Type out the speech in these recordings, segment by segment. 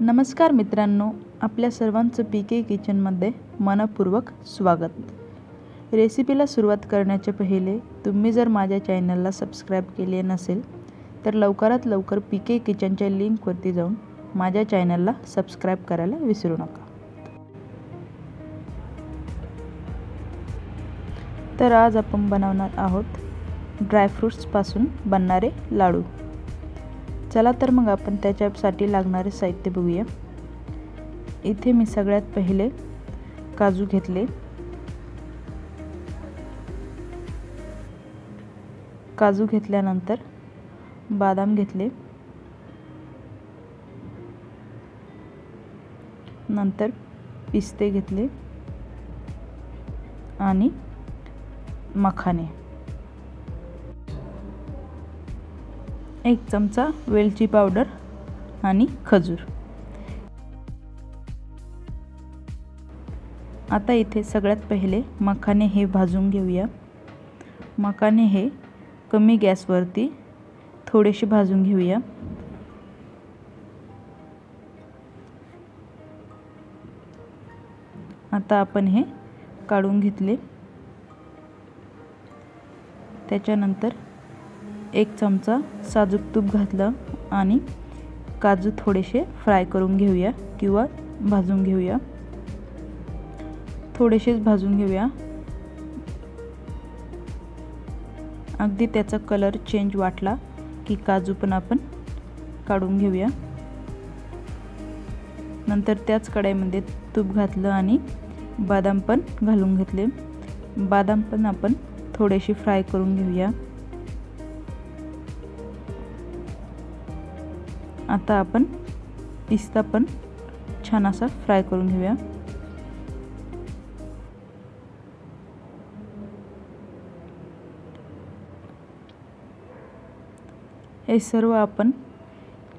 नमस्कार मित्रांनो, आपल्या सर्वांचं पीके किचनमध्ये मनपूर्वक स्वागत। रेसिपीला सुरुवात करण्याच्या पहिले तुम्ही जर माझ्या चॅनलला सबस्क्राइब केले नसेल तर लवकरात लवकर पीके किचनच्या लिंकवरती जाऊन माझ्या चॅनलला सबस्क्राइब करायला विसरू नका। तर आज आपण बनवणार आहोत ड्रायफ्रुट्स पासून बनणारे लाडू। चला तर मग आपण त्याच्यासाठी लागणारे साहित्य बघूया। इथे मी सगळ्यात पहिले काजू घेतले। काजू घेतल्यानंतर बदाम घेतले, नंतर पिस्ते घेतले आणि मखाने, 1 चमचा वेलची पावडर आणि खजूर। आता इथे सगळ्यात पहिले मखाने हे भाजून घेऊया। मखाने हे कमी गॅसवरती थोडेसे भाजून घेऊया। आता आपण हे काढून घेतले। त्याच्यानंतर 1 चमचा साजूक तूप घातलं आणि काजू थोडेसे फ्राय करून घेऊया किंवा भाजून घेऊया। थोडेसेच भाजून घेऊया, अगदी त्याचा कलर चेंज वाटला की काजू पण आपण काढून घेऊया। नंतर त्याच कढईमध्ये तूप घातलं आणि बदाम पण घालून घेतले। बदाम पण आपण थोडेसे फ्राय करून घेऊया। आता आपण पिस्ता पण छान असा फ्राय करून घेऊया। हे सर्व आपण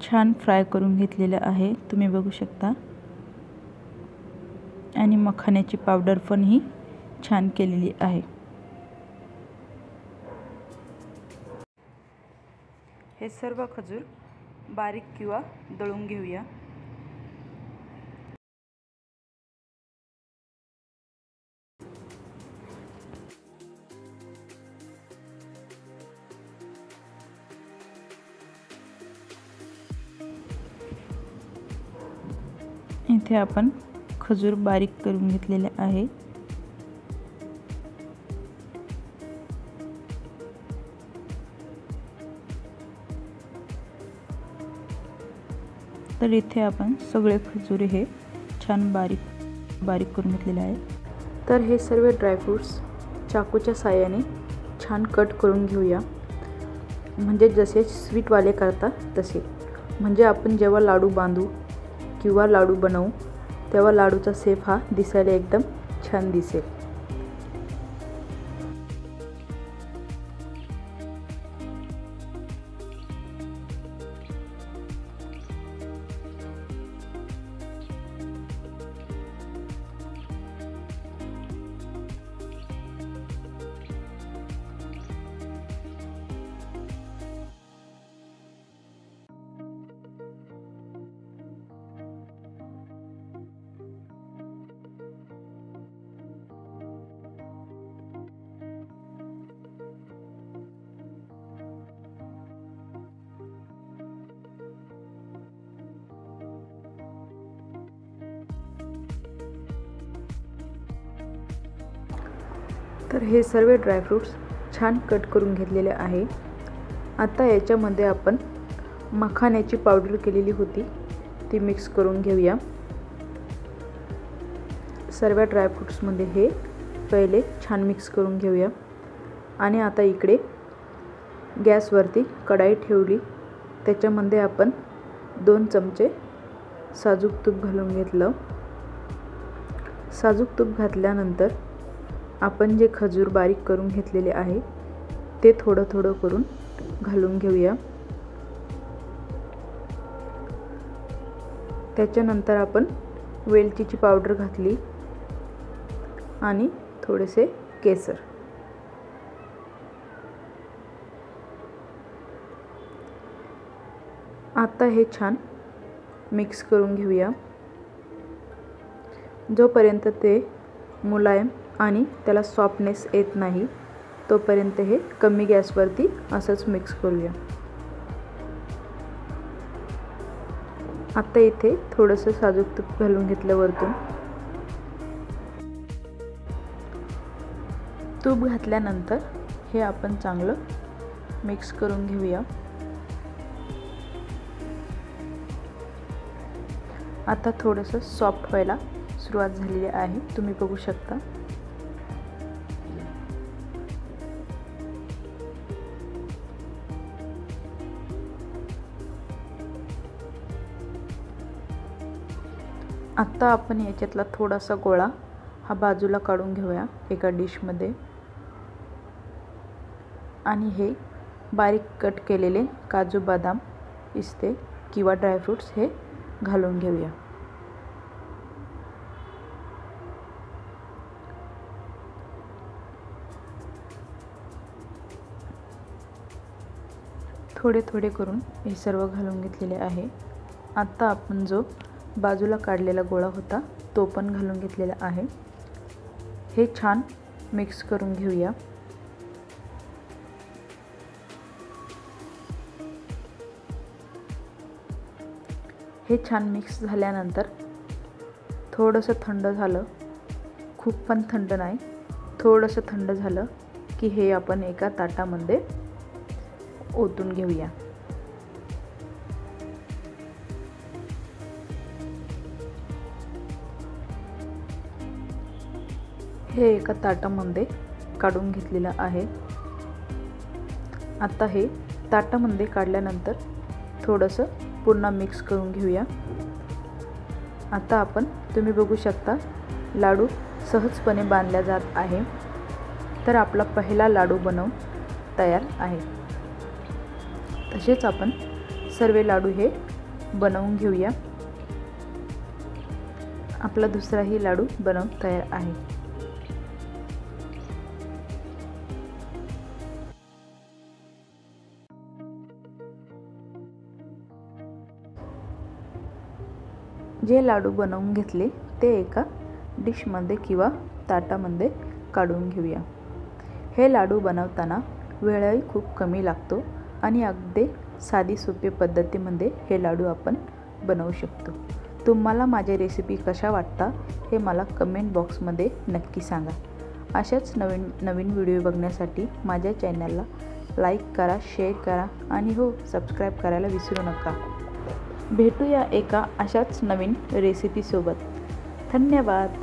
छान फ्राय करून घेतलेले आहे, तुम्ही बघू शकता। आणि मखाण्याची पावडर पण ही छान केलेली आहे। हे सर्व खजूर बारीक किंवा दळून घेऊया। इथे आपण खजूर बारीक करून घेतलेले आहे। तर इथे आपण सगळे खजूर हे छान बारीक करून घेतलेले आहे। तर हे सर्व ड्रायफ्रुट्स चाकूच्या साहाय्याने छान कट करून घेऊया, म्हणजे जसे स्वीटवाले करतात तसे। म्हणजे आपण जेव्हा लाडू बांधू किंवा लाडू बनवू तेव्हा लाडूचा शेप हा दिसायला एकदम छान दिसेल। तर हे सर्व ड्रायफ्रुट्स छान कट करून घेतलेले आहे। आता याच्यामध्ये आपण मखाण्याची पावडर केलेली होती ती मिक्स करून घेऊया। सर्व ड्रायफ्रुट्समध्ये हे पहिले छान मिक्स करून घेऊया। आणि आता इकडे गॅसवरती कढई ठेवली, त्याच्यामध्ये आपण 2 चमचे साजूक तूप घालून घेतलं। साजूक तूप घातल्यानंतर आपण जे खजूर बारीक करून घेतलेले आहे ते थोडं थोडं करून घालून घेऊया। त्याच्यानंतर आपण वेलचीची पावडर घातली आणि थोडेसे केसर। आता हे छान मिक्स करून घेऊया जोपर्यंत ते मुलायम आणि त्याला सॉफ्टनेस येत नाही तोपर्यंत हे कमी गॅसवरती असंच मिक्स करूया। आता इथे थोडंसं साजूक तूप घालून घेतलं वरतून। तूप घातल्यानंतर हे आपण चांगलं मिक्स करून घेऊया। आता थोडंसं सॉफ्ट व्हायला सुरुवात झालेली आहे, तुम्ही बघू शकता। आता आपण याच्यातला थोडासा गोळा हा बाजूला काढून घेऊया एका डिशमध्ये आणि हे बारीक कट केलेले काजू, बदाम, पिस्ते किंवा ड्रायफ्रूट्स हे घालून घेऊया। थोडे थोडे करून हे सर्व घालून घेतलेले आहे। आता आपण जो बाजूला काढलेला गोळा होता तो पण घालून घेतलेला आहे। हे छान मिक्स करून घेऊया। हे छान मिक्स झाल्यानंतर थोडंसं थंड झालं, खूप पण थंड नाही, थोडंसं थंड झालं की हे आपण एका ताटामध्ये ओतून घेऊया। हे एका ताटामध्ये काढून घेतलेलं आहे। आता हे ताटामध्ये काढल्यानंतर थोडंसं पुन्हा मिक्स करून घेऊया। आता आपण तुम्ही बघू शकता लाडू सहजपणे बांधला जात आहे। तर आपला पहिला लाडू बनवून तयार आहे। तसेच आपण सर्व लाडू हे बनवून घेऊया। आपला दुसराही लाडू बनवून तयार आहे। जे लाडू बनवून घेतले ते एका डिशमध्ये किंवा ताटामध्ये काढून घेऊया। हे लाडू बनवताना वेळही खूप कमी लागतो आणि अगदी साधी सोपी पद्धतीमध्ये हे लाडू आपण बनवू शकतो। तुम्हाला माझे रेसिपी कशा वाटतात हे मला कमेंट बॉक्समध्ये नक्की सांगा। अशाच नवीन व्हिडिओ बघण्यासाठी माझ्या चॅनलला लाईक करा, शेअर करा आणि हो सबस्क्राईब करायला विसरू नका। भेटूया एका अशाच नवीन रेसिपीसोबत। धन्यवाद।